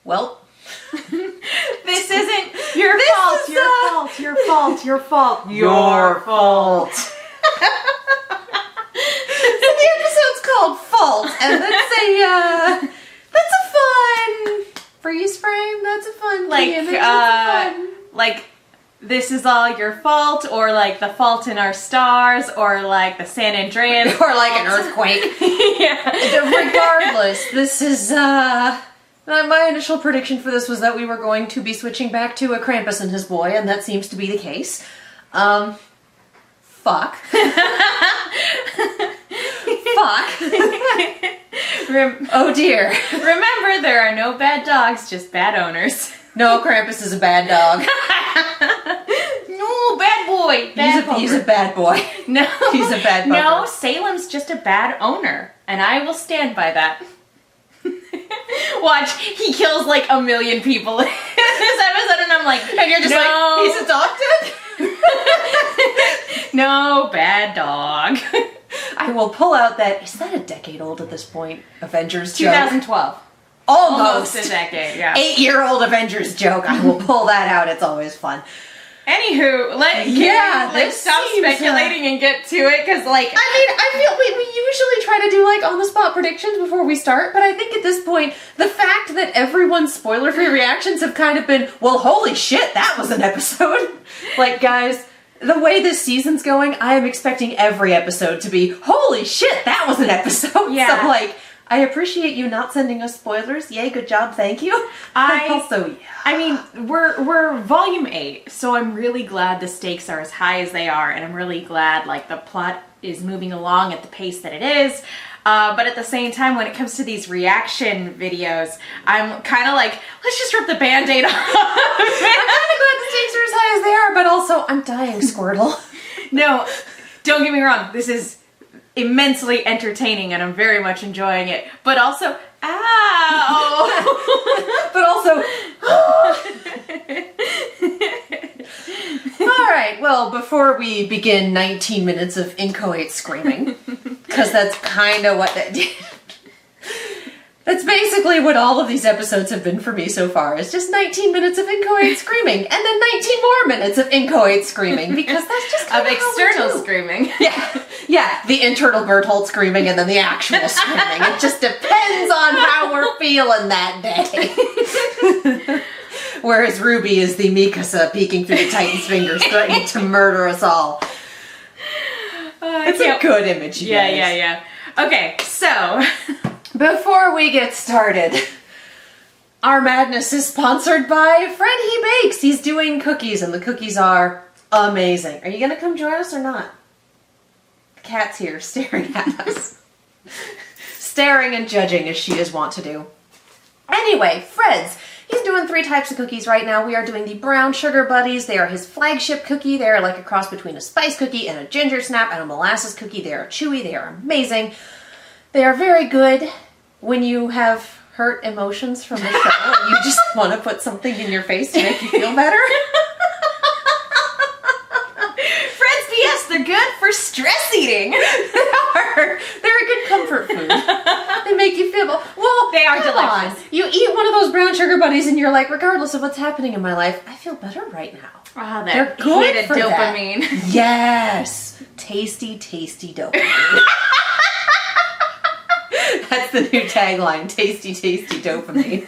Well, this isn't your fault. Your fault. Your fault. So the episode's called Fault, and that's a fun freeze frame. That's a fun image. Like this is all your fault, or like the fault in our stars, or like the San Andreas, or like an earthquake. Yeah. Regardless, this is my initial prediction for this was that we were going to be switching back to a Krampus and his boy, and that seems to be the case. Fuck. Fuck. Oh dear. Remember, there are no bad dogs, just bad owners. No, Krampus is a bad dog. No, bad boy. He's a bad boy. No. He's a bad bugger. No, Salem's just a bad owner, and I will stand by that. Watch, he kills like 1 million people in this episode, and I'm like, and you're just no. like, he's adopted? No, bad dog. I will pull out that, is that a decade old at this point? Avengers joke? 2012. Almost a decade, yeah. 8-year-old Avengers joke. I will pull that out. It's always fun. Anywho, let's stop speculating and get to it, because like... I feel we usually try to do like on-the-spot predictions before we start, but I think at this point, the fact that everyone's spoiler-free reactions have kind of been, well, holy shit, that was an episode. Like, guys, the way this season's going, I am expecting every episode to be, holy shit, that was an episode. Yeah. So, like, I appreciate you not sending us spoilers. Yay, good job, thank you. I mean, we're volume 8, so I'm really glad the stakes are as high as they are, and I'm really glad like the plot is moving along at the pace that it is. But at the same time, when it comes to these reaction videos, I'm kind of like, let's just rip the Band-Aid off. I'm kind of glad the stakes are as high as they are, but also I'm dying, Squirtle. No, don't get me wrong. This is immensely entertaining, and I'm very much enjoying it. But also, ow! But also, alright, well, before we begin 19 minutes of inchoate screaming, because that's kind of what that did. That's basically what all of these episodes have been for me so far, is just 19 minutes of inchoate screaming, and then 19 more minutes of inchoate screaming, because that's just of external screaming. Yeah, the internal Berthold screaming and then the actual screaming. It just depends on how we're feeling that day. Whereas RWBY is the Mikasa peeking through the Titan's fingers, threatening to murder us all. It's a good image, you guys. Yeah. Okay, so... Before we get started, our madness is sponsored by Fred He Bakes. He's doing cookies, and the cookies are amazing. Are you going to come join us or not? The cat's here staring at us. Staring and judging as she is wont to do. Anyway, Fred's. He's doing 3 types of cookies right now. We are doing the Brown Sugar Buddies. They are his flagship cookie. They are like a cross between a spice cookie and a ginger snap and a molasses cookie. They are chewy. They are amazing. They are very good when you have hurt emotions from the show and you just want to put something in your face to make you feel better. Fred's PS, they're good for stress eating. They're a good comfort food. They make you feel, well, they are delicious. You eat one of those Brown Sugar Buddies and you're like, regardless of what's happening in my life, I feel better right now. Oh, they're good for dopamine. That. Yes. Tasty, tasty dopamine. That's the new tagline, tasty, tasty dopamine.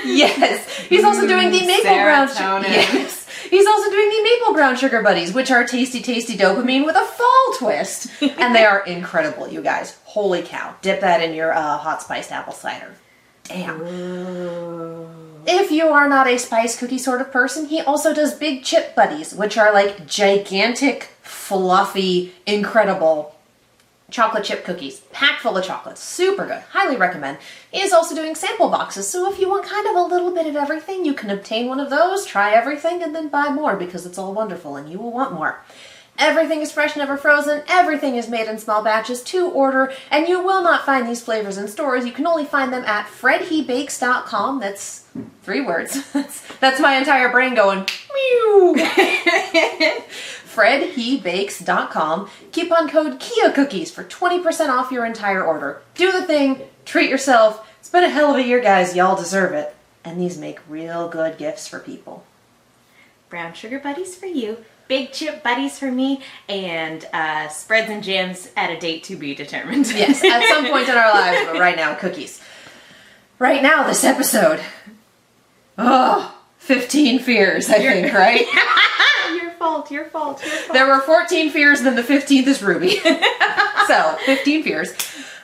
Yes. He's also doing the maple brown sugar. Yes. He's also doing the maple brown sugar buddies, which are tasty, tasty dopamine with a fall twist. And they are incredible, you guys. Holy cow. Dip that in your hot spiced apple cider. Damn. Ooh. If you are not a spice cookie sort of person, he also does big chip buddies, which are like gigantic, fluffy, incredible chocolate chip cookies, packed full of chocolates. Super good. Highly recommend. He is also doing sample boxes, so if you want kind of a little bit of everything, you can obtain one of those, try everything, and then buy more because it's all wonderful and you will want more. Everything is fresh, never frozen. Everything is made in small batches to order, and you will not find these flavors in stores. You can only find them at fredhebakes.com. That's 3 words. That's my entire brain going, meow. fredhebakes.com. Coupon code KIACookies for 20% off your entire order. Do the thing, treat yourself. It's been a hell of a year, guys. Y'all deserve it. And these make real good gifts for people. Brown sugar buddies for you, big chip buddies for me, and spreads and jams at a date to be determined. Yes, at some point in our lives, but right now, cookies. Right now, this episode. 15 fears, I think, right? Your fault. There were 14 fears, then the 15th is Ruby. So, 15 fears.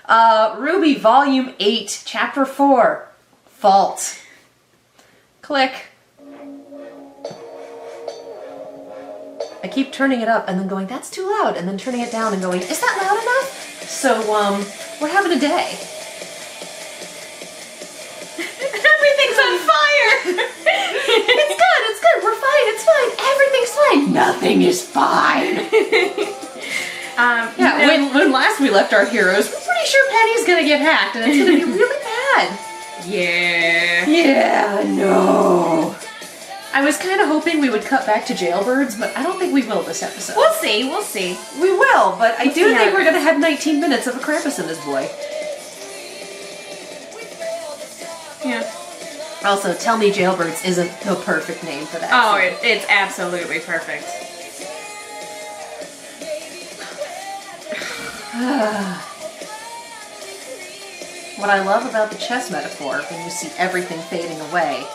RWBY, Volume 8, Chapter 4, Fault. Click. I keep turning it up and then going, that's too loud, and then turning it down and going, is that loud enough? So, we're having a day. Everything's on fire! It's good, we're fine, it's fine, everything's fine. Nothing is fine. When last we left our heroes, we're pretty sure Penny's gonna get hacked and it's gonna be really bad. Yeah, no. I was kind of hoping we would cut back to jailbirds, but I don't think we will this episode. We'll see. We will, but I do think we're gonna have 19 minutes of a Krampus in this boy. Yeah. Also, tell me jailbirds isn't the perfect name for that. Oh, it's absolutely perfect. What I love about the chess metaphor, when you see everything fading away,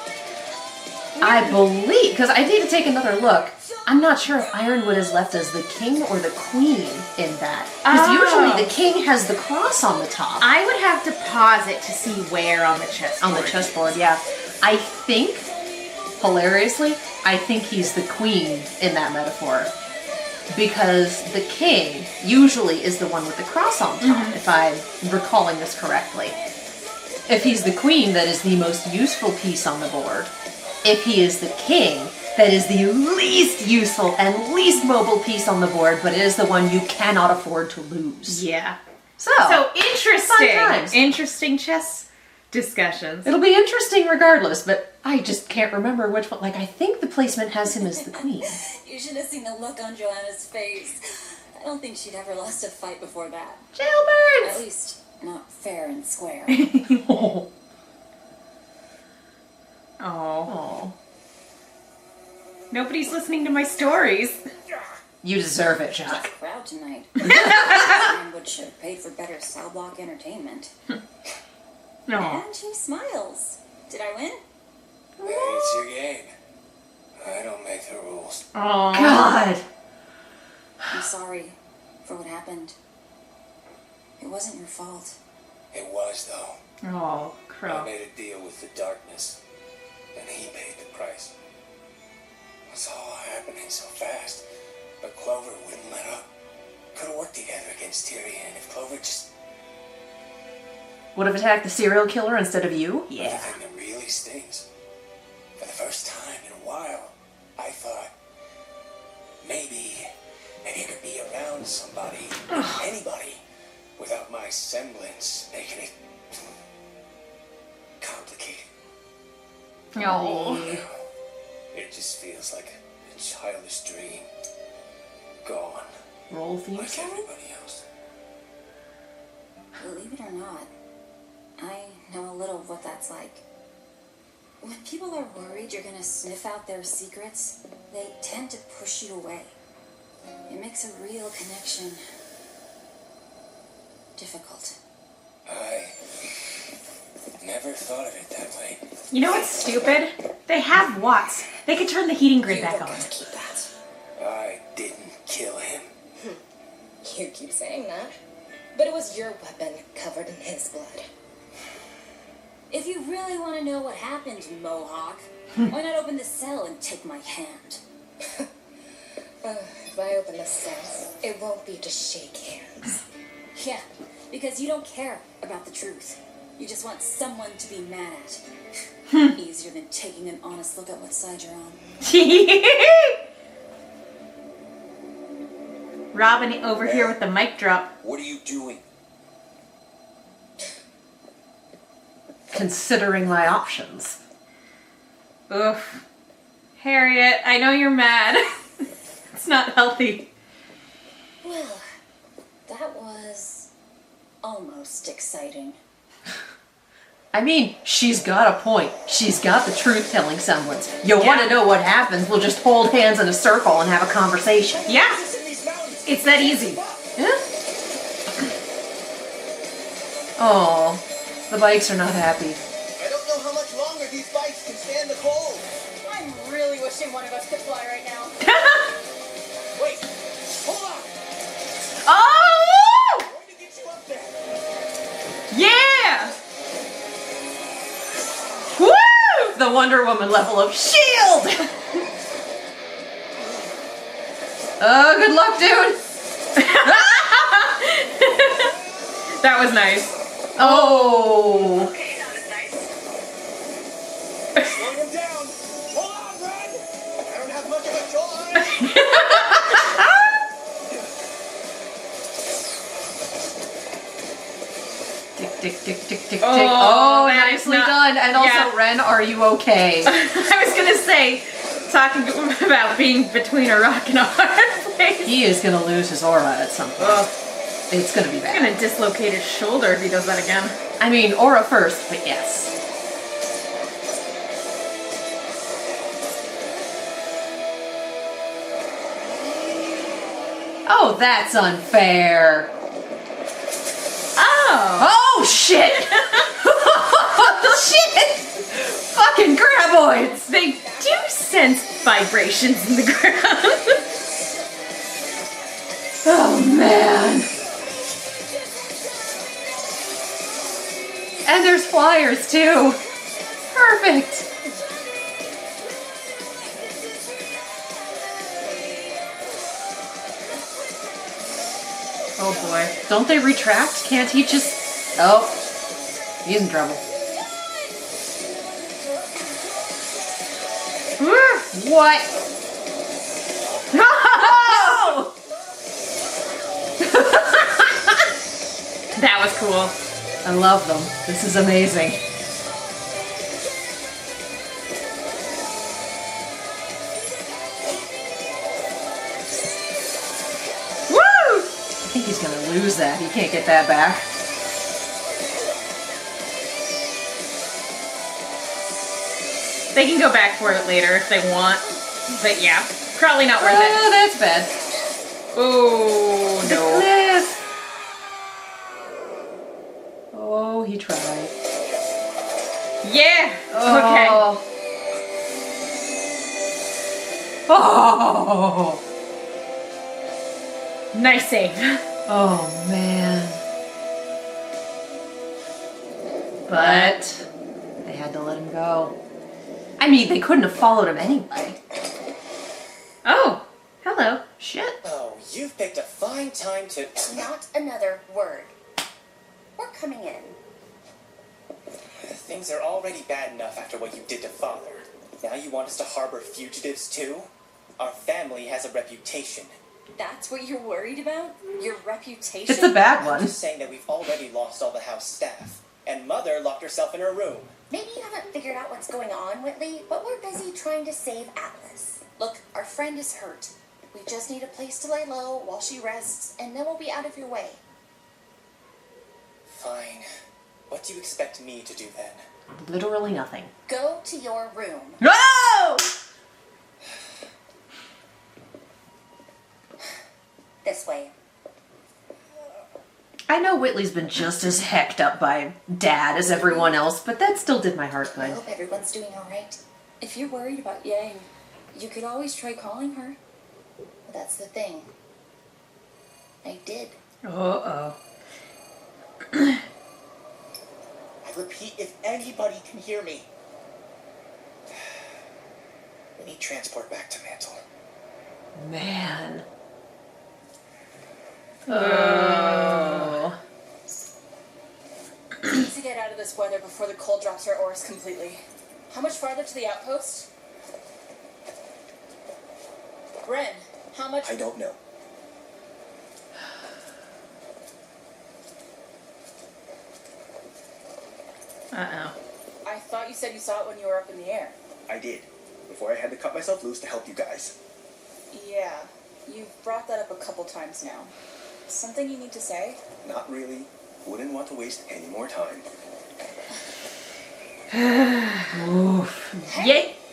I believe, because I need to take another look, I'm not sure if Ironwood is left as the king or the queen in that. Because usually the king has the cross on the top. I would have to pause it to see where on the chessboard. On the chessboard, yeah. I think, hilariously, I think he's the queen in that metaphor. Because the king usually is the one with the cross on top, if I'm recalling this correctly. If he's the queen, that is the most useful piece on the board. If he is the king, that is the least useful and least mobile piece on the board, but it is the one you cannot afford to lose. Yeah. So interesting. Fun times. Interesting chess discussions. It'll be interesting regardless, but I just can't remember which one. Like, I think the placement has him as the queen. You should have seen the look on Joanna's face. I don't think she'd ever lost a fight before that. Jailbirds! At least, not fair and square. Oh. Oh. Nobody's listening to my stories. You deserve it, Jacques. Tough crowd tonight. Ironwood should have paid for better cell block entertainment. No. And she smiles. Did I win? Hey, it's your game. I don't make the rules. Oh. God! I'm sorry for what happened. It wasn't your fault. It was, though. Oh, I Crow. made a deal with the darkness, and he paid the price. It's all happening so fast, but Clover wouldn't let up. Could have worked together against Tyrion if Clover just... Would have attacked the serial killer instead of you? The thing that really stings. For the first time in a while, I thought maybe I could be around somebody, anybody, without my semblance making it complicated. No. It just feels like a childish dream. Gone. Roll theme Like song? everybody else. Believe it or not, I know a little of what that's like. When people are worried you're gonna sniff out their secrets, they tend to push you away. It makes a real connection difficult. I never thought of it that way. You know what's stupid? They have Watts. They could turn the heating grid back on. Keep that. I didn't kill him. You keep saying that. But it was your weapon covered in his blood. If you really want to know what happened, Mohawk, why not open the cell and take my hand? If I open the cell, it won't be to shake hands. Yeah, because you don't care about the truth. You just want someone to be mad at. Easier than taking an honest look at what side you're on. Robin over here with the mic drop. What are you doing? Considering my options. Oof. Harriet, I know you're mad. It's not healthy. Well, that was almost exciting. I mean, she's got a point. She's got the truth-telling semblance. You want to know what happens, we'll just hold hands in a circle and have a conversation. Yeah. It's that easy. Yeah. Oh, the bikes are not happy. I don't know how much longer these bikes can stand the cold. I'm really wishing one of us could fly right now. Wait, hold on. Oh! I'm going to get you up there. Yeah! Woo! The Wonder Woman level of shield! Good luck, dude! That was nice. Oh! Okay, that was nice. Slow him down. Hold on, Red. I don't have much of a choice. Tick, tick, tick, tick, tick, tick. Oh, Oh, that is nicely not- done. And also, yeah. Ren, are you okay? I was gonna say, talking about being between a rock and a hard place. He is gonna lose his aura at some point. Ugh. It's gonna be He's bad. gonna dislocate his shoulder if he does that again. I mean, aura first, but yes. Oh, that's unfair. Oh! Oh, shit! Shit! Fucking graboids! They do sense vibrations in the ground. Oh, man. And there's flyers, too. Perfect. Oh, boy. Don't they retract? Can't he just... Oh. He's in trouble. What? No! That was cool. I love them. This is amazing. Woo! I think he's gonna lose that. He can't get that back. They can go back for it later if they want. But yeah, probably not worth it. Oh, that's bad. Oh, The no. cliff. Oh, he tried. Yeah! Oh. Oh. Okay. Nice save. Oh, man. But they had to let him go. I mean, they couldn't have followed him anyway. Oh, hello. Shit. Oh, you've picked a fine time to... Not another word. We're coming in. Things are already bad enough after what you did to Father. Now you want us to harbor fugitives too? Our family has a reputation. That's what you're worried about? Your reputation? It's a bad I'm one. just saying that we've already lost all the house staff. And Mother locked herself in her room. Maybe you haven't figured out what's going on, Whitley, but we're busy trying to save Atlas. Look, our friend is hurt. We just need a place to lay low while she rests, and then we'll be out of your way. Fine. What do you expect me to do then? Literally nothing. Go to your room. No! This way. I know Whitley's been just as hecked up by Dad as everyone else, but that still did my heart I good. hope everyone's doing all right. If you're worried about Yang, you could always try calling her. But that's the thing. I did. Uh-oh. I repeat, if anybody can hear me. We need transport back to Mantle. Man. Oh. We need to get out of this weather before the cold drops our ores completely. How much farther to the outpost? Ren, how much? I don't know. Uh-oh. I thought you said you saw it when you were up in the air. I did. Before I had to cut myself loose to help you guys. Yeah, you've brought that up a couple times now. Something you need to say? Not really. Wouldn't want to waste any more time.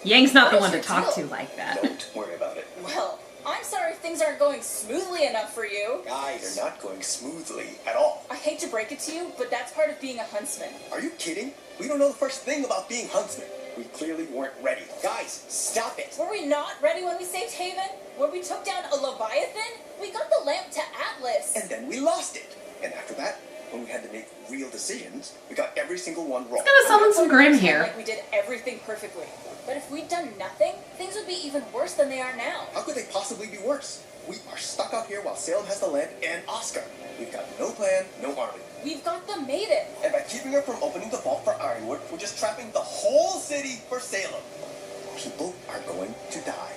Yang's not the What one is to your talk deal? to like that. Don't worry about it. Well, I'm sorry if things aren't going smoothly enough for you. Guys, they're not going smoothly at all. I hate to break it to you, but that's part of being a huntsman. Are you kidding? We don't know the first thing about being huntsmen. We clearly weren't ready. Guys, stop it. Were we not ready when we saved Haven? When we took down a Leviathan? We got the lamp to Atlas. And then we lost it. And after that, when we had to make real decisions, we got every single one wrong. Gonna summon some Grim here. Like we did everything perfectly. But if we'd done nothing, things would be even worse than they are now. How could they possibly be worse? We are stuck out here while Salem has the lamp and Oscar. We've got no plan, no army. We've got the maiden. And by keeping her from opening the vault for Ironwood, we're just trapping the whole city for Salem. People are going to die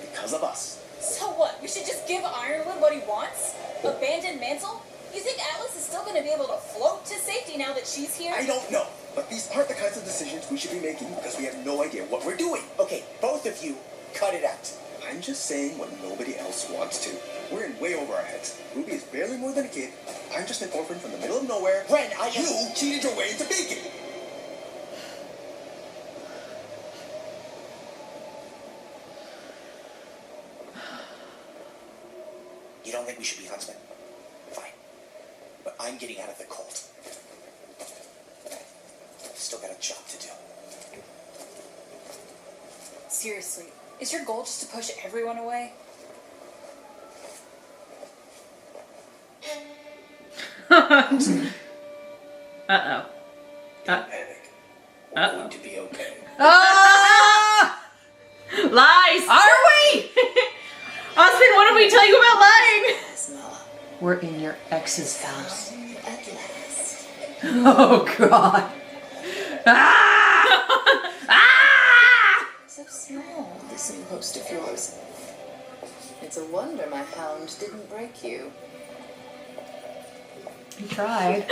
because of us. So what? We should just give Ironwood what he wants? Abandon Mantle? You think Atlas is still going to be able to float to safety now that she's here? I don't know, but these aren't the kinds of decisions we should be making because we have no idea what we're doing. Okay, both of you, cut it out. I'm just saying what nobody else wants to. We're in way over our heads. Ruby is barely more than a kid. I'm just an orphan from the middle of nowhere. Ren, You cheated your way into bacon. You don't think we should be huntsmen? Fine. But I'm getting out of the cult. Still got a job to do. Seriously, is your goal just to push everyone away? Uh-oh. Don't panic. We're going to be okay. Ah! Lies! Are we? Osmond, what did we tell you about lying? We're in your ex's house. At last. Oh God. Ah! Ah! So small, this new host of yours. It's a wonder my hound didn't break you. He tried.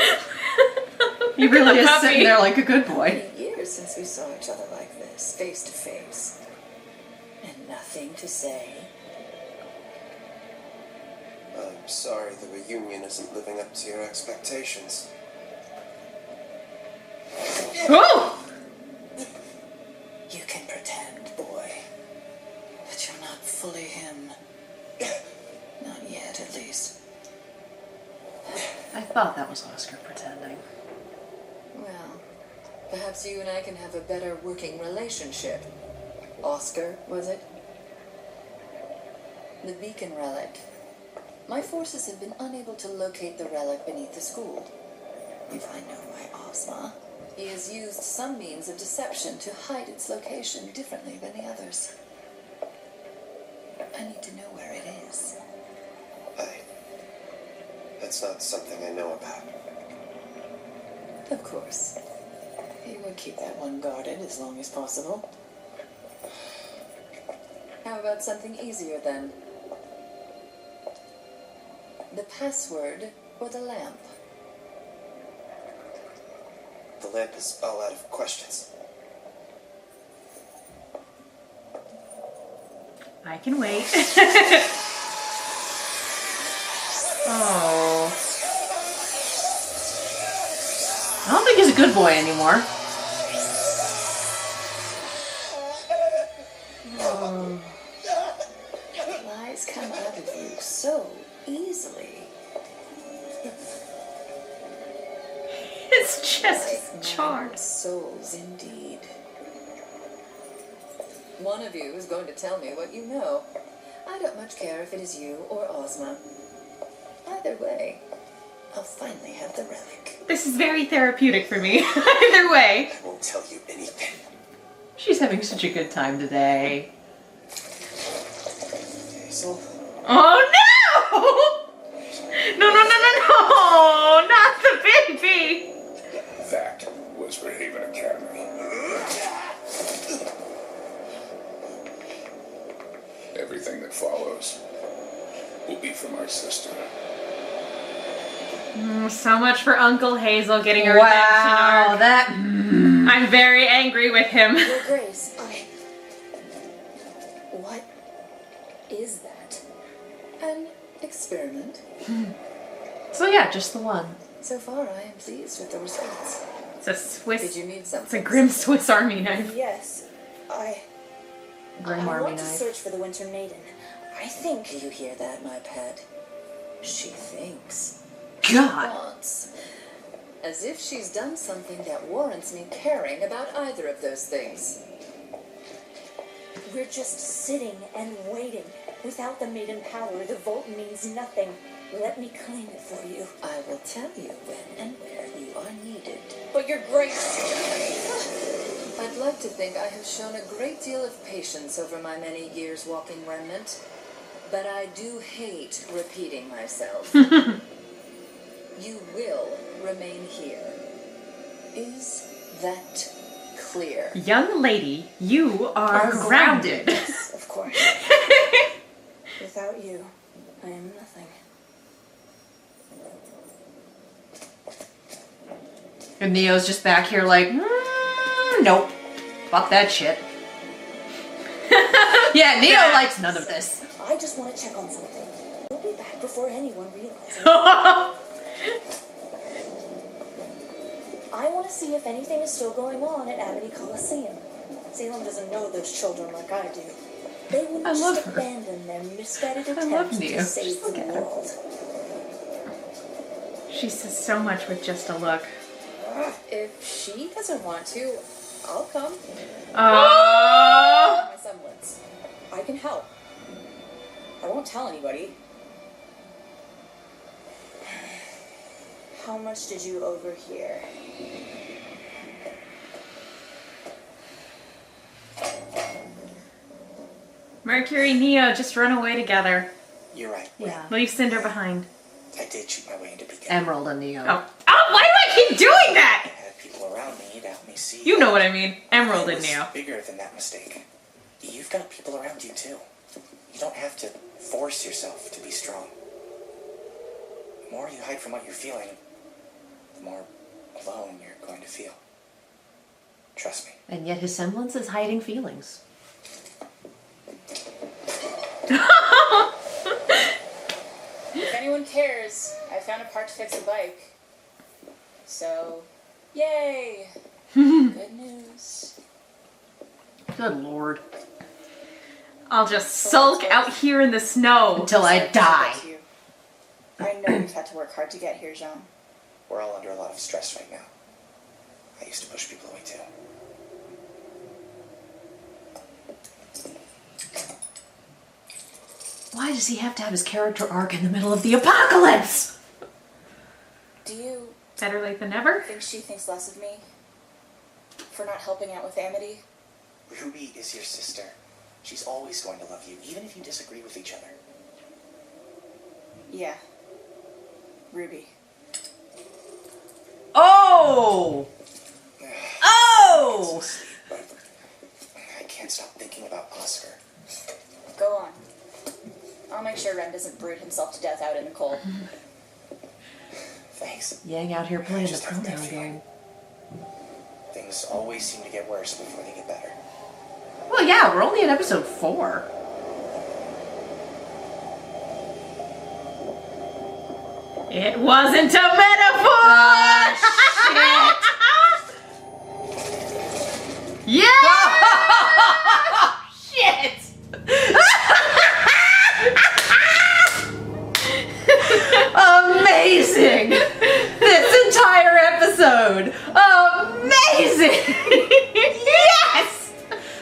He really is Puppy. sitting there like a good boy. Many years since we saw each other like this, face to face. And nothing to say. I'm sorry the reunion isn't living up to your expectations. Oh! You can pretend, boy. But you're not fully him. Not yet, at least. I thought that was Oscar pretending. Well, perhaps you and I can have a better working relationship. Oscar, was it? The beacon relic. My forces have been unable to locate the relic beneath the school. If I know my Ozma, he has used some means of deception to hide its location differently than the others. I need to know where it is. That's not something I know about. Of course. He would keep that one guarded as long as possible. How about something easier then? The password for the lamp. The lamp is all out of questions. I can wait. Oh. I don't think he's a good boy anymore. Lies come out of you so easily. It's just charmed. Souls indeed. One of you is going to tell me what you know. I don't much care if it is you or Ozma. Either way, I'll finally have the relic. This is very therapeutic for me. Either way. I won't tell you anything. She's having such a good time today. Hazel? Oh no! No, not the baby! That was for Haven Academy. Everything that follows will be from our sister. So much for Uncle Hazel getting a redemption Wow, arc. that. I'm very angry with him. Your Grace, what is that? An experiment. So yeah, just the one. So far, I am pleased with the results. It's a Swiss. Did you need It's a something? grim Swiss Army knife. Yes, Grim I Army want to knife. search for the Winter Maiden. I think. Do you hear that, my pet? She thinks. God. Wants. As if she's done something that warrants me caring about either of those things. We're just sitting and waiting. Without the maiden power, the vault means nothing. Let me claim it for you. I will tell you when and where you are needed. But you're great. I'd like to think I have shown a great deal of patience over my many years walking Remnant, but I do hate repeating myself. You will remain here. Is that clear? Young lady, you are grounded. Yes, of course. Without you, I am nothing. And Neo's just back here like, nope. Fuck that shit. Yeah, Neo likes none of this. I just want to check on something. We'll be back before anyone realizes. I want to see if anything is still going on at Amity Coliseum. Salem doesn't know those children like I do. They wouldn't I love just her. abandon their misguided I love attempts Neo. to save Just the look at her. world. She says so much with just a look. If she doesn't want to, I'll come. Oh! My semblance. I can help. I won't tell anybody. How much did you overhear? Mercury, Neo, just run away together. You're right. Yeah. Leave Cinder behind. I did cheat my way into beginning. Emerald and Neo. Oh, why do I keep doing that? I had people around me to help me see. You know what I mean. Emerald I and was Neo. bigger than that mistake. You've got people around you too. You don't have to force yourself to be strong. The more you hide from what you're feeling, the more alone you're going to feel. Trust me. And yet his semblance is hiding feelings. If anyone cares, I found a part to fix the bike. So, yay! Good news. Good lord. I'll just sulk out here in the snow. Until I die. I know you've had to work hard to get here, Jean. We're all under a lot of stress right now. I used to push people away too. Why does he have to have his character arc in the middle of the apocalypse? Do you Better late than never. think she thinks less of me? For not helping out with Amity? Ruby is your sister. She's always going to love you, even if you disagree with each other. Yeah. Ruby. Oh! Oh! But I can't stop thinking about Oscar. Go on. I'll make sure Ren doesn't brood himself to death out in the cold. Thanks. Yang out here playing the Just have that pronoun feeling. game. Things always seem to get worse before they get better. Well, yeah, we're only at episode 4. It wasn't a metaphor! Yeah! Shit! Amazing! This entire episode! Amazing! Yes!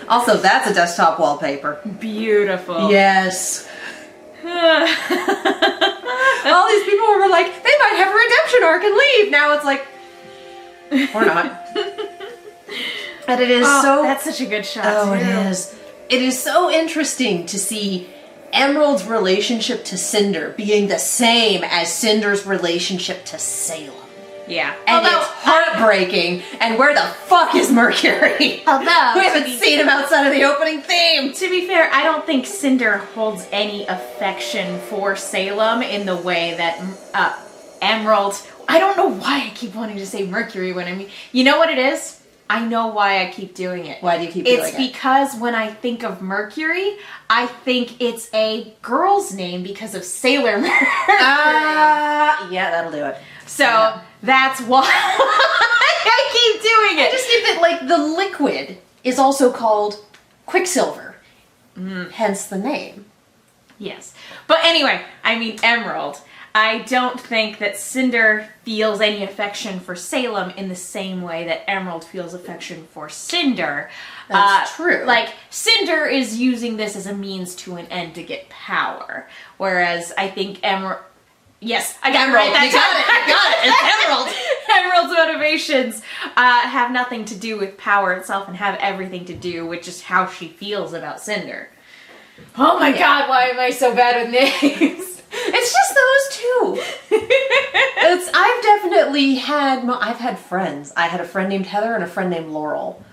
Also, that's a desktop wallpaper. Beautiful. Yes. All these people were like, they might have a redemption arc and leave. Now it's like, or not. And it is so... That's such a good shot, Oh, too. it is. It is so interesting to see Emerald's relationship to Cinder being the same as Cinder's relationship to Salem. Yeah. And it's heartbreaking. And where the fuck is Mercury? Although, we haven't seen him outside of the opening theme. to be fair, I don't think Cinder holds any affection for Salem in the way that Emerald... I don't know why I keep wanting to say Mercury when I mean... You know what it is? I know why I keep doing it. Why do you keep doing it? It's because when I think of Mercury, I think it's a girl's name because of Sailor Mercury. Yeah, that'll do it. So that's why I keep doing it. I just think that, like, the liquid is also called Quicksilver. Hence the name. Yes. But anyway, I mean Emerald. I don't think that Cinder feels any affection for Salem in the same way that Emerald feels affection for Cinder. That's true. Like, Cinder is using this as a means to an end to get power. Whereas I think Emerald... Yes, I got Emerald. it right that You got it. It's Emerald. Emerald's motivations have nothing to do with power itself and have everything to do with just how she feels about Cinder. Oh my god, why am I so bad with names? It's just those two. I've definitely had friends. I had a friend named Heather and a friend named Laurel.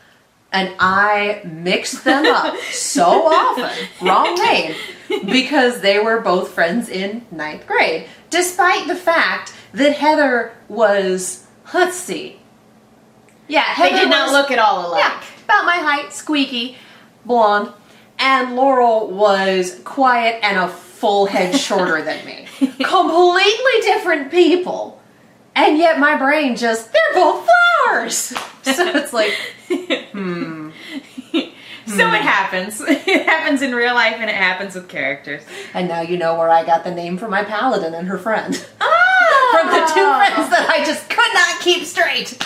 And I mixed them up so often, wrong name, because they were both friends in 9th grade. Despite the fact that Heather was, let's see. Yeah, Heather They did not look at all alike. Yeah, about my height, squeaky, blonde. And Laurel was quiet and a full head shorter than me. Completely different people. And yet my brain just, they're both flowers. So it's like, So it happens. It happens in real life and it happens with characters. And now you know where I got the name for my paladin and her friend. Oh! From the two friends that I just could not keep straight.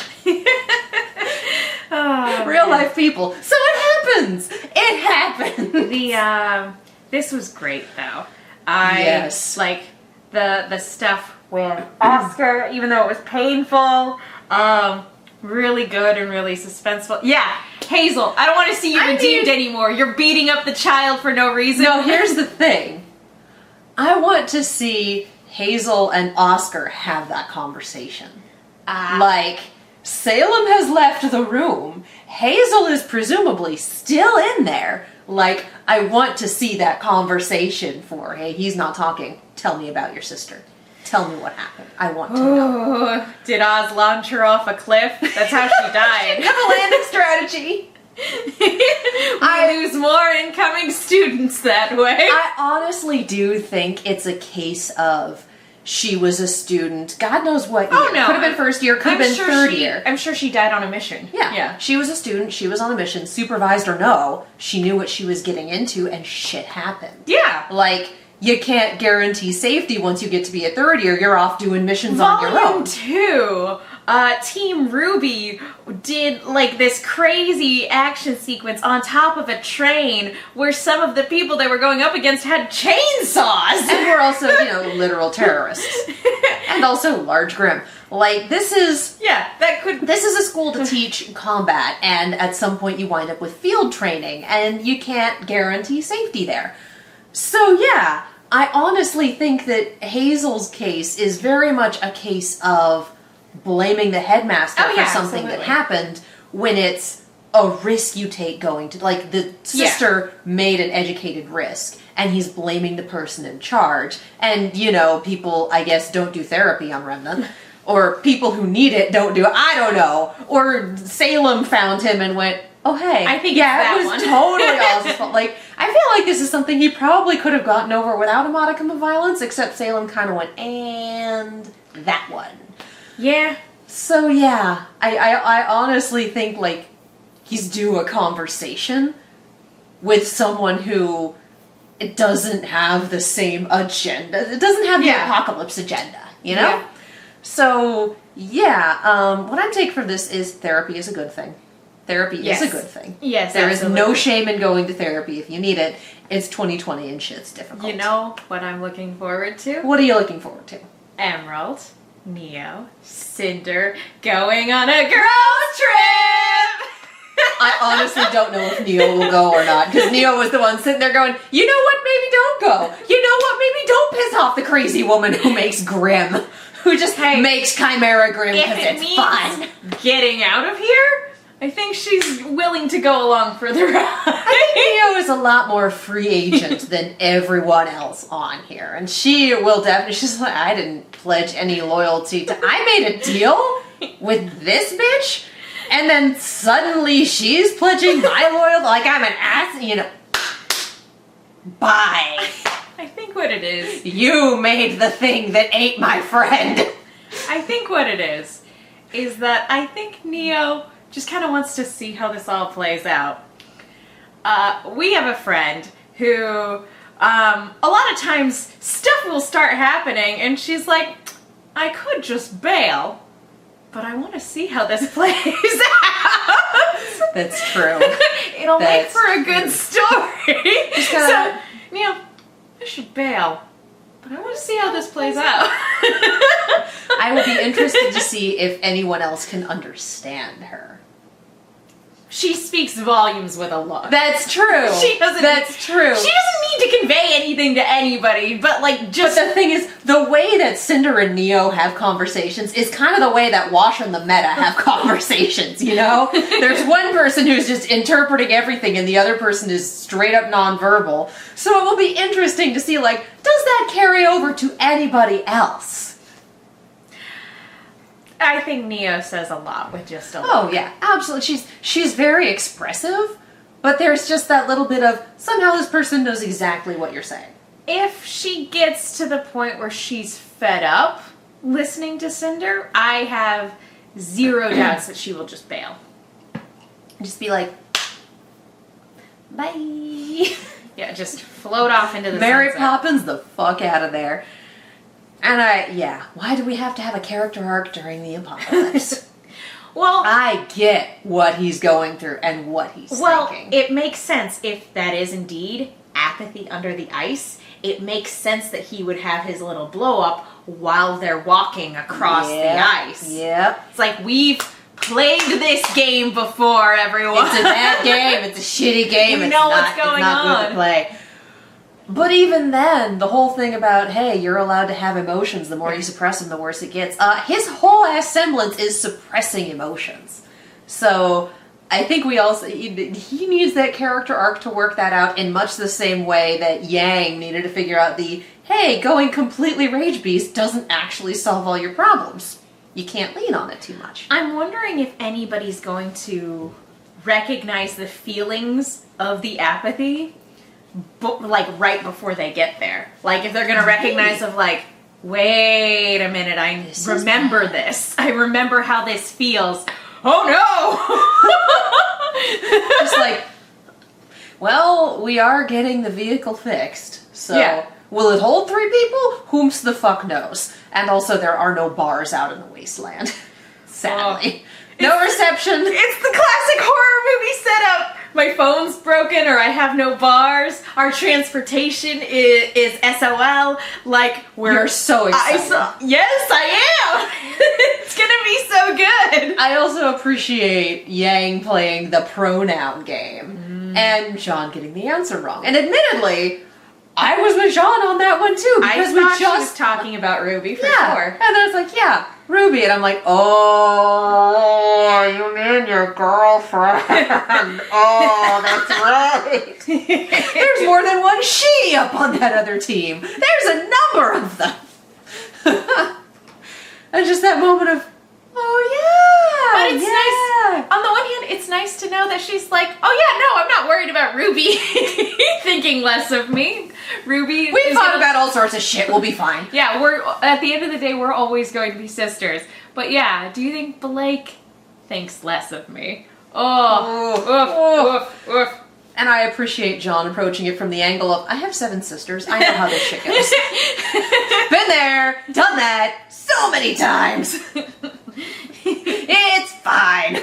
Real life people. So it happens. It happens. This was great though. Yes. Like the stuff with Oscar, even though it was painful, really good and really suspenseful. Yeah, Hazel, I don't want to see you redeemed anymore. You're beating up the child for no reason. No, here's the thing. I want to see Hazel and Oscar have that conversation. Like, Salem has left the room. Hazel is presumably still in there. Like, I want to see that conversation for, hey, he's not talking. Tell me about your sister. Tell me what happened. I want to know. Did Oz launch her off a cliff? That's how she died. Have a landing strategy. I lose more incoming students that way. I honestly do think it's a case of she was a student. God knows what year. Oh, no. Could have been first year, could have been third year. I'm sure she died on a mission. Yeah. She was a student. She was on a mission. Supervised or no, she knew what she was getting into and shit happened. Yeah. Like, you can't guarantee safety once you get to be a third year. You're off doing missions on your own. Volume 2, Team RWBY did like this crazy action sequence on top of a train where some of the people they were going up against had chainsaws. And we're also, literal terrorists. And also large grim. Like, this is... Yeah, This is a school to teach combat, and at some point you wind up with field training, and you can't guarantee safety there. So yeah, I honestly think that Hazel's case is very much a case of blaming the headmaster for something that happened when it's a risk you take going to, like, the sister made an educated risk and he's blaming the person in charge. And, people, I guess, don't do therapy on Remnant. Or people who need it don't do it. I don't know. Or Salem found him and went, oh, hey. I think it was totally Oz's fault. Like, I feel like this is something he probably could have gotten over without a modicum of violence, except Salem kind of went, and that one. Yeah. So, yeah. I honestly think, like, he's due a conversation with someone who it doesn't have the same agenda. It doesn't have the apocalypse agenda, Yeah. So, what I'm taking from this is therapy is a good thing. Therapy is a good thing. Yes, There is no shame in going to therapy if you need it. It's 2020 and shit's difficult. You know what I'm looking forward to? What are you looking forward to? Emerald, Neo, Cinder going on a girls' trip! I honestly don't know if Neo will go or not, because Neo was the one sitting there going, you know what, maybe don't go. You know what, maybe don't piss off the crazy woman who makes Grimm. Who just makes Chimera Grimm because it's fun. Getting out of here, I think she's willing to go along for the ride. I think Neo is a lot more free agent than everyone else on here. And she will definitely, she's like, I didn't pledge any loyalty to, I made a deal with this bitch, and then suddenly she's pledging my loyalty, like I'm an ass, bye. I think what it is... You made the thing that ate my friend. I think what it is is that I think Neo just kind of wants to see how this all plays out. We have a friend who, a lot of times stuff will start happening and she's like, I could just bail, but I want to see how this plays out. That's true. It'll make for a good story. So, Neo, I should bail, but I want to see how this plays out. I will be interested to see if anyone else can understand her. She speaks volumes with a look. That's true. That's true. She doesn't need to convey anything to anybody, but like just... But the thing is, the way that Cinder and Neo have conversations is kind of the way that Wash and the Meta have conversations, you know? There's one person who's just interpreting everything and the other person is straight up nonverbal. So it will be interesting to see, like, does that carry over to anybody else? I think Neo says a lot with just a look. Oh yeah, absolutely. She's very expressive, but there's just that little bit of, somehow this person knows exactly what you're saying. If she gets to the point where she's fed up listening to Cinder, I have zero doubts that she will just bail. Just be like, bye. Yeah, just float off into the Mary sunset. Poppins the fuck out of there. And why do we have to have a character arc during the apocalypse? Well, I get what he's going through and what he's thinking. It makes sense if that is indeed apathy under the ice. It makes sense that he would have his little blow up while they're walking across the ice. Yep. It's like, we've played this game before, everyone. It's a bad game. It's a shitty game. We know what's going It's not on. good to play. But even then, the whole thing about, hey, you're allowed to have emotions. The more you suppress them, the worse it gets. His whole ass semblance is suppressing emotions. So I think he needs that character arc to work that out in much the same way that Yang needed to figure out hey, going completely rage beast doesn't actually solve all your problems. You can't lean on it too much. I'm wondering if anybody's going to recognize the feelings of the apathy like right before they get there. Like if they're going to recognize of like, wait a minute, I remember this. I remember how this feels. Oh no! Just like, well, we are getting the vehicle fixed, so will it hold 3 people? Whom's the fuck knows? And also there are no bars out in the wasteland. Sadly. No reception. It's the classic horror movie setup. My phone's broken or I have no bars. Our transportation is SOL. Like, You're so excited. Yes, I am. It's gonna be so good. I also appreciate Yang playing the pronoun game and John getting the answer wrong. And admittedly, I was with John on that one too, because I thought she was talking about Ruby for sure. And I was like, yeah, Ruby. And I'm like, oh, you mean your girlfriend? Oh, that's right. There's more than one she up on that other team. There's a number of them. And just that moment of, oh yeah. But it's nice. On the one hand, it's nice to know that she's like, oh yeah, no, I'm not worried about Ruby thinking less of me. Ruby, we thought about all sorts of shit. We'll be fine. Yeah, we're at the end of the day, we're always going to be sisters. But yeah, do you think Blake thinks less of me? Oof. And I appreciate John approaching it from the angle of, I have 7 sisters. I know how this shit goes. Been there, done that, so many times. It's fine.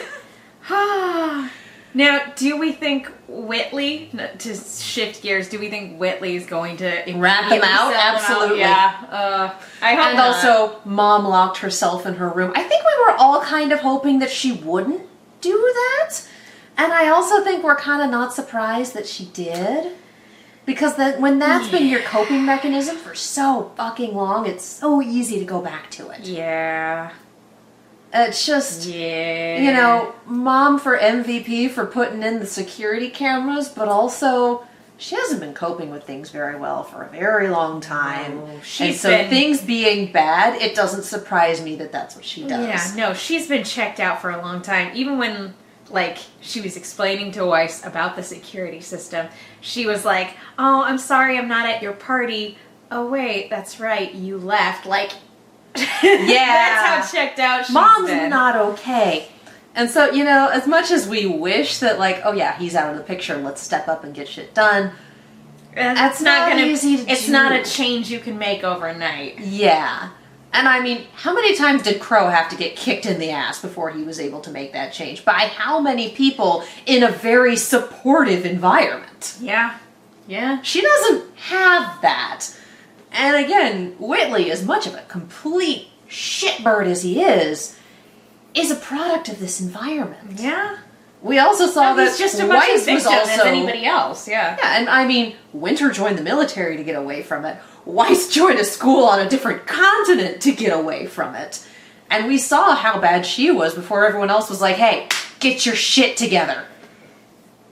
Now, do we think Whitley, to shift gears, do we think Whitley is going to rat them out? Absolutely. Yeah. I hope and not. also, Mom locked herself in her room. I think we were all kind of hoping that she wouldn't do that. And I also think we're kind of not surprised that she did. Because when that's been your coping mechanism for so fucking long, it's so easy to go back to it. Yeah. It's just, you know, Mom for MVP for putting in the security cameras, but also she hasn't been coping with things very well for a very long time. No, and so things being bad, it doesn't surprise me that that's what she does. Yeah, no, she's been checked out for a long time. Even when, like, she was explaining to Weiss about the security system, she was like, oh, I'm sorry I'm not at your party. Oh, wait, that's right, you left. Like, That's how checked out she's Mom's been. not okay. And so, you know, as much as we wish that, like, oh yeah, he's out of the picture, let's step up and get shit done. That's not gonna. easy to It's do. not a change you can make overnight. Yeah. And I mean, how many times did Crow have to get kicked in the ass before he was able to make that change? By how many people in a very supportive environment? Yeah. Yeah. She doesn't have that. And again, Whitley, as much of a complete shitbird as he is a product of this environment. Yeah. We also saw that he's just as much a Weiss was victim also as anybody else. Yeah. Yeah, and I mean, Winter joined the military to get away from it. Weiss joined a school on a different continent to get away from it. And we saw how bad she was before everyone else was like, hey, get your shit together.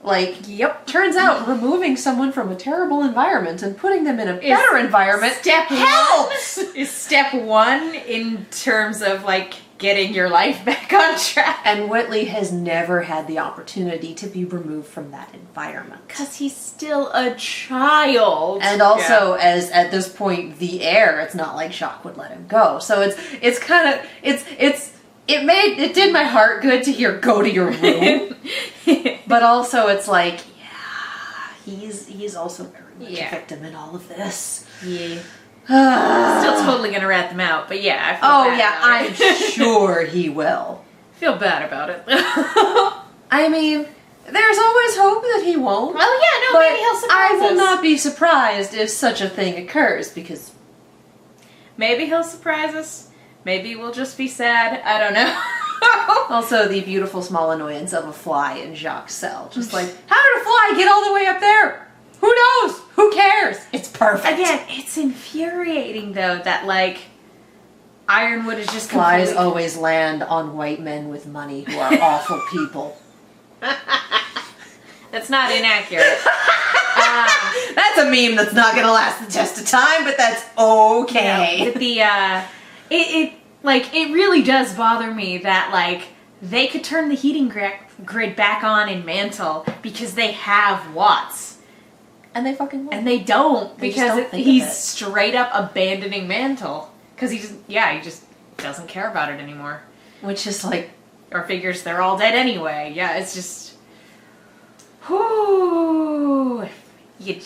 Like, Yep. turns out removing someone from a terrible environment and putting them in a better environment Step helps! is step one in terms of like getting your life back on track. And Whitley has never had the opportunity to be removed from that environment. Because he's still a child. And also, as at this point, the heir, it's not like Jacques would let him go. So it's kind of, it did my heart good to hear go to your room. But also it's like, yeah, he's also very much a victim in all of this. Yeah. Still totally gonna rat them out, but yeah, I feel bad about it. I'm sure he will. Feel bad about it. I mean, there's always hope that he won't. Well, yeah, no, But maybe he'll surprise I will us. not be surprised if such a thing occurs, because Maybe he'll surprise us. Maybe we'll just be sad. I don't know. also the beautiful small annoyance of a fly in Jacques' cell. Just like, how did a fly get all the way up there? Who knows? Who cares? It's perfect. Again, it's infuriating though that like Ironwood is just Flies completely- always land on white men with money who are awful people. That's not inaccurate. That's a meme that's not gonna last the test of time, but that's okay. It really does bother me that like they could turn the heating grid back on in Mantle because they have Watts. And they fucking won't. And they don't They just because don't think of he's it. straight up abandoning Mantle because he just doesn't care about it anymore, Which is like, or figures they're all dead anyway. Yeah, it's just, whoo, it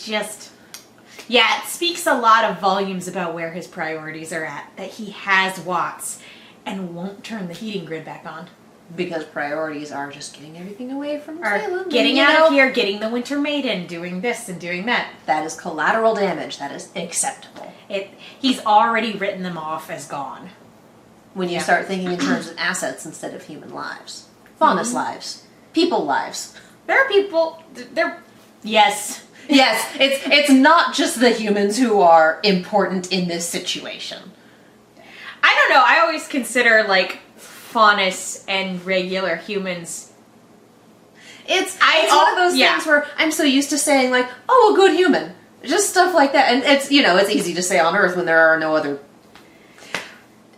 speaks a lot of volumes about where his priorities are at, that he has Watts and won't turn the heating grid back on. because priorities are just getting everything away from Or Salem. getting and, out of here, getting the Winter Maiden, doing this and doing that. That is collateral damage. That is acceptable. He's already written them off as gone. When you Yeah. start thinking in terms of assets instead of human lives. Faunus lives. People lives. There are people, yes. Yes, it's not just the humans who are important in this situation. I don't know, I always consider like Faunus and regular humans. It's one of those things where I'm so used to saying like, oh, a good human. Just stuff like that. And it's, it's easy to say on Earth when there are no other.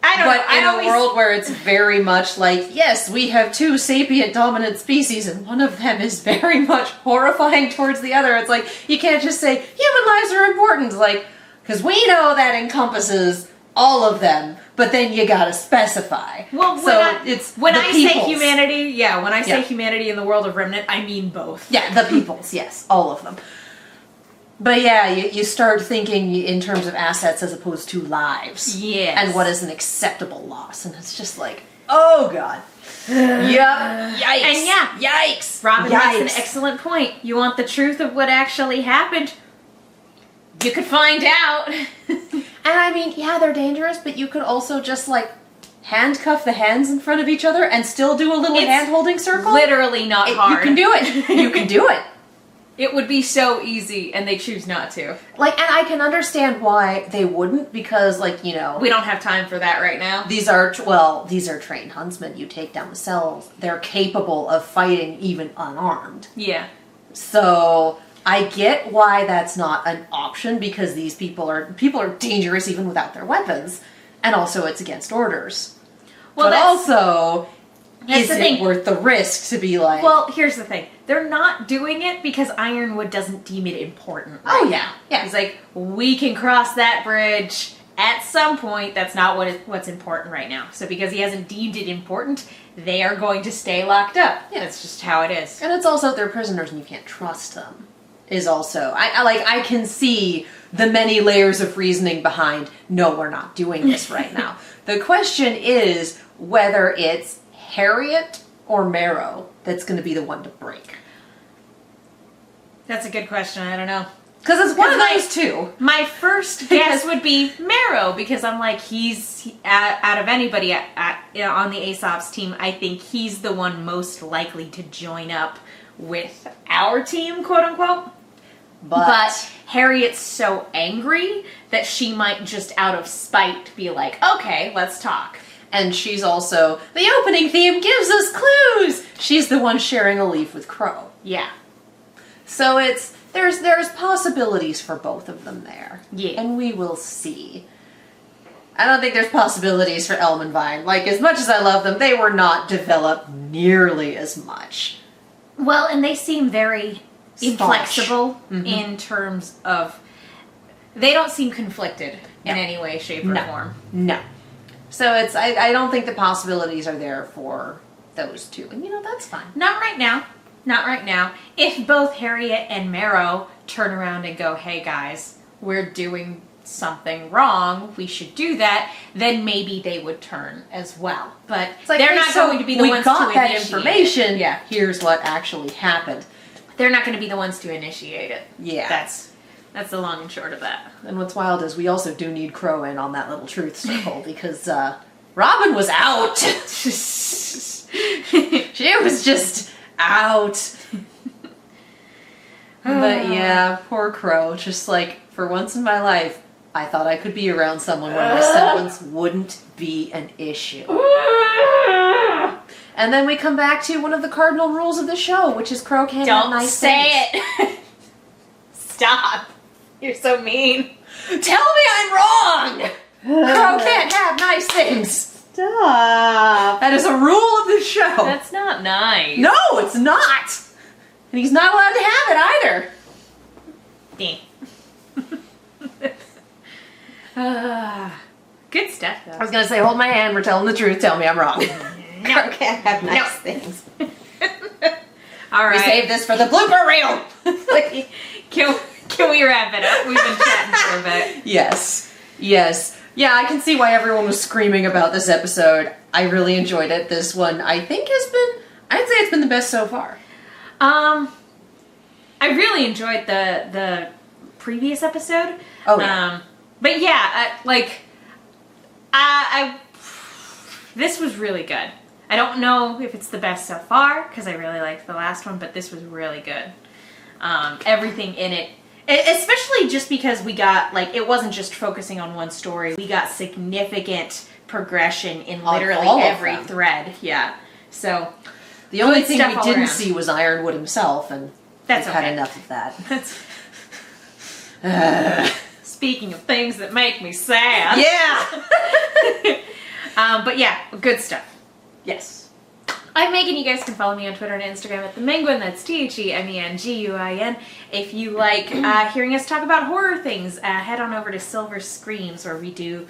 I don't know. But in a world where it's very much like, yes, we have two sapient dominant species and one of them is very much horrifying towards the other. It's like, you can't just say, human lives are important. Like, because we know that encompasses all of them, but then you gotta specify. Well, so when I say peoples. humanity, when I say humanity in the world of Remnant, I mean both. Yeah, the peoples, yes, all of them. But yeah, you start thinking in terms of assets as opposed to lives. Yes. And what is an acceptable loss. And it's just like, oh god. Yep. Yikes. And Yikes. Robin Yikes. makes an excellent point. You want the truth of what actually happened? You could find out. And I mean, yeah, they're dangerous, but you could also just like handcuff the hands in front of each other and still do a little It's hand-holding circle. Literally not hard. You can do it. You can do it. It would be so easy, and they choose not to. Like, and I can understand why they wouldn't, because, like, We don't have time for that right now. these are trained huntsmen. You take down the cells. They're capable of fighting even unarmed. Yeah. So I get why that's not an option, because these people are dangerous even without their weapons, and also it's against orders. Well, but also, that's is the it thing. worth the risk to be like? Well, here's the thing. They're not doing it because Ironwood doesn't deem it important. Oh, right yeah. now. Yeah. He's like, we can cross that bridge at some point, that's not what's important right now. So because he hasn't deemed it important, they are going to stay locked up. Yeah. That's just how it is. And it's also they're prisoners and you can't trust them. Is also I can see the many layers of reasoning behind, no, we're not doing this right now. The question is whether it's Harriet or Marrow that's going to be the one to break. That's a good question. I don't know. Because it's one of those two. My first guess would be Marrow, because I'm like, out of anybody on the Aesop's team, I think he's the one most likely to join up with our team, quote unquote. But Harriet's so angry that she might just out of spite be like, okay, let's talk. And she's also, the opening theme gives us clues! She's the one sharing a leaf with Crow. Yeah. So there's possibilities for both of them there. Yeah. And we will see. I don't think there's possibilities for Elm and Vine. Like, as much as I love them, they were not developed nearly as much. Well, and they seem very inflexible in terms of, they don't seem conflicted in any way, shape, or form. No. So I don't think the possibilities are there for those two. And that's fine. Not right now. Not right now. If both Harriet and Marrow turn around and go, hey guys, we're doing something wrong, we should do that, then maybe they would turn as well. But they're not going to be the ones to initiate. We got that information. Yeah. Here's what actually happened. They're not going to be the ones to initiate it. Yeah. That's the long and short of that. And what's wild is we also do need Crow in on that little truth circle because Robin was out. She was just out. But yeah, poor Crow. Just like, for once in my life, I thought I could be around someone where my semblance wouldn't be an issue. And then we come back to one of the cardinal rules of the show, which is Crow can't have nice things. Don't say it! Stop. You're so mean. Tell me I'm wrong! Crow can't have nice things. Stop. That is a rule of the show. That's not nice. No, it's not. And he's not allowed to have it either. Good stuff, though. I was going to say, hold my hand, we're telling the truth, tell me I'm wrong. No. Crow can't have nice things. All right. We saved this for the blooper reel. Can we wrap it up? We've been chatting for a bit. Yes. Yeah, I can see why everyone was screaming about this episode. I really enjoyed it. This one, I'd say it's been the best so far. I really enjoyed the previous episode. Oh, yeah. But yeah, this was really good. I don't know if it's the best so far, because I really liked the last one, but this was really good. Everything in it, especially just because we got, it wasn't just focusing on one story. We got significant progression in literally every thread. Yeah. So, the only thing we didn't see was Ironwood himself, and we've had enough of that. Speaking of things that make me sad. Yeah! But yeah, good stuff. Yes. I'm Megan. You guys can follow me on Twitter and Instagram at TheMenguin. That's TheMenguin. If you like hearing us talk about horror things, head on over to Silver Screams, where we do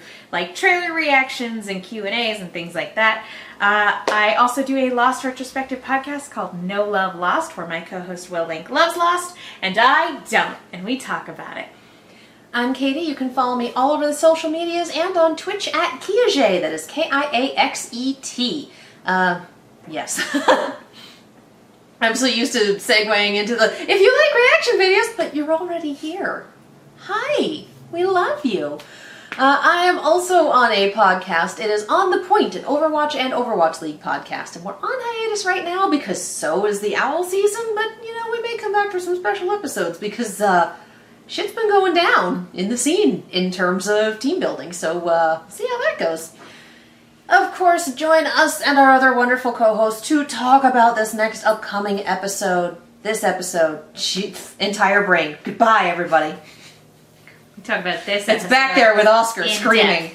trailer reactions and Q&As and things like that. I also do a Lost retrospective podcast called No Love Lost, where my co-host Will Link loves Lost, and I don't, and we talk about it. I'm Katie. You can follow me all over the social medias and on Twitch at Kiaxet. That is Kiaxet. Yes. I'm so used to segueing into if you like reaction videos, but you're already here. Hi. We love you. I am also on a podcast. It is On the Point, an Overwatch and Overwatch League podcast. And we're on hiatus right now because so is the Owl season, but, we may come back for some special episodes because, shit's been going down in the scene in terms of team building, so see how that goes. Of course, join us and our other wonderful co-hosts to talk about this next upcoming episode. This episode, entire brain. Goodbye, everybody. We talk about this. It's back there with Oscar screaming.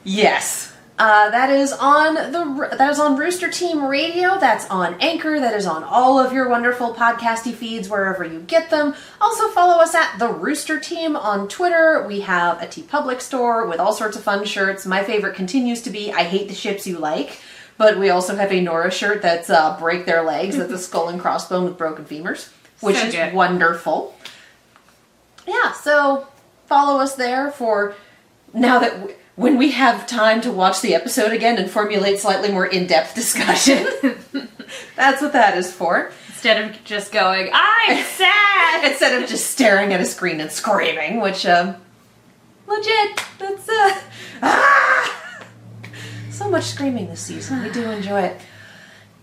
Yes. That is on Rooster Team Radio. That's on Anchor. That is on all of your wonderful podcasty feeds wherever you get them. Also follow us at the Rooster Team on Twitter. We have a TeePublic store with all sorts of fun shirts. My favorite continues to be I Hate the Ships You Like, but we also have a Nora shirt that's Break Their Legs. That's a skull and crossbone with broken femurs, which is good. Wonderful. Yeah, so follow us there for now that when we have time to watch the episode again and formulate slightly more in-depth discussion. That's what that is for. Instead of just going, I'm sad! Instead of just staring at a screen and screaming, which, legit, that's, so much screaming this season. We do enjoy it.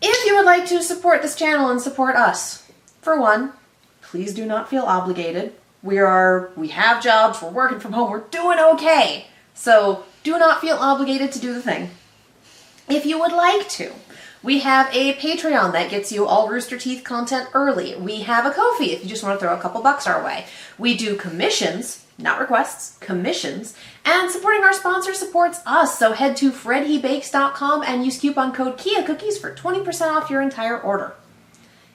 If you would like to support this channel and support us, for one, please do not feel obligated. We have jobs, we're working from home, we're doing okay. So do not feel obligated to do the thing. If you would like to, we have a Patreon that gets you all Rooster Teeth content early. We have a Ko-fi if you just want to throw a couple bucks our way. We do commissions, not requests, commissions, and supporting our sponsor supports us. So head to fredhebakes.com and use coupon code Kia Cookies for 20% off your entire order.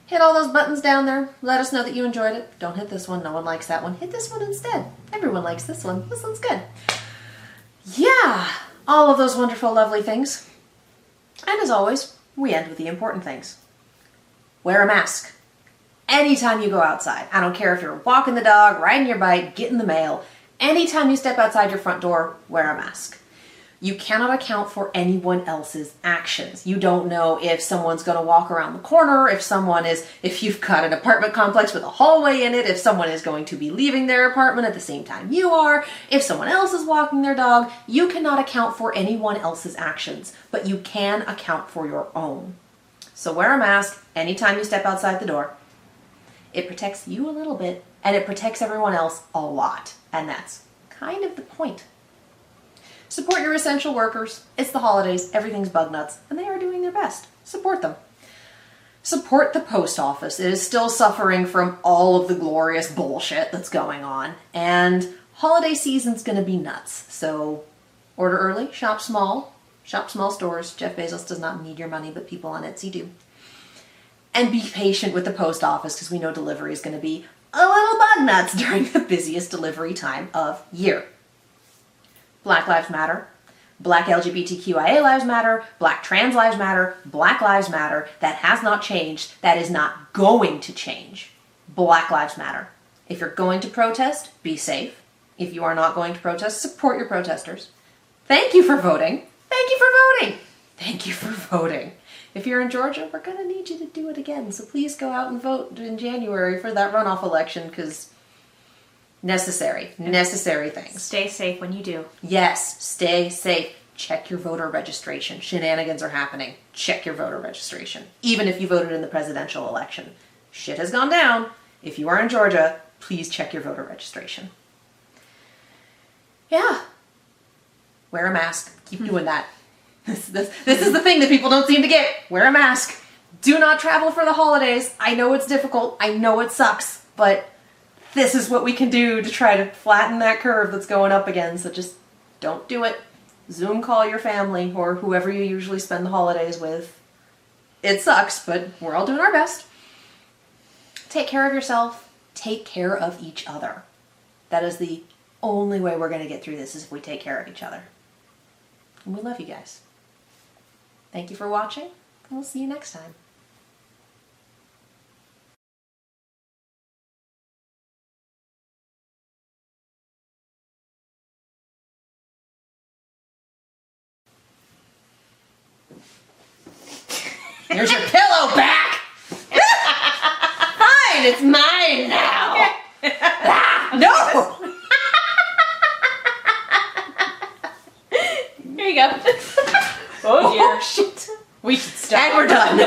Hit all those buttons down there. Let us know that you enjoyed it. Don't hit this one. No one likes that one. Hit this one instead. Everyone likes this one. This one's good. Yeah, all of those wonderful, lovely things. And as always, we end with the important things. Wear a mask. Anytime you go outside. I don't care if you're walking the dog, riding your bike, getting the mail. Anytime you step outside your front door, wear a mask. You cannot account for anyone else's actions. You don't know if someone's going to walk around the corner, if you've got an apartment complex with a hallway in it, if someone is going to be leaving their apartment at the same time you are, if someone else is walking their dog. You cannot account for anyone else's actions, but you can account for your own. So wear a mask anytime you step outside the door. It protects you a little bit, and it protects everyone else a lot. And that's kind of the point. Support your essential workers. It's the holidays. Everything's bug nuts, and they are doing their best. Support them. Support the post office. It is still suffering from all of the glorious bullshit that's going on, and holiday season's going to be nuts. So order early, shop small stores. Jeff Bezos does not need your money, but people on Etsy do. And be patient with the post office because we know delivery is going to be a little bug nuts during the busiest delivery time of year. Black Lives Matter. Black LGBTQIA lives matter. Black trans lives matter. Black lives matter. That has not changed. That is not going to change. Black lives matter. If you're going to protest, be safe. If you are not going to protest, support your protesters. Thank you for voting. Thank you for voting. Thank you for voting. If you're in Georgia, we're going to need you to do it again. So please go out and vote in January for that runoff election because necessary things. Stay safe when you do. Yes, stay safe. Check your voter registration. Shenanigans are happening. Check your voter registration. Even if you voted in the presidential election. Shit has gone down. If you are in Georgia, please check your voter registration. Yeah. Wear a mask. Keep doing that. This is the thing that people don't seem to get. Wear a mask. Do not travel for the holidays. I know it's difficult. I know it sucks. But this is what we can do to try to flatten that curve that's going up again. So just don't do it. Zoom call your family or whoever you usually spend the holidays with. It sucks, but we're all doing our best. Take care of yourself. Take care of each other. That is the only way we're going to get through this is if we take care of each other. And we love you guys. Thank you for watching, and we'll see you next time. Here's your pillow back! Fine, it's mine now! No! Here you go. Oh dear. Oh, shit. We should stop. And we're done.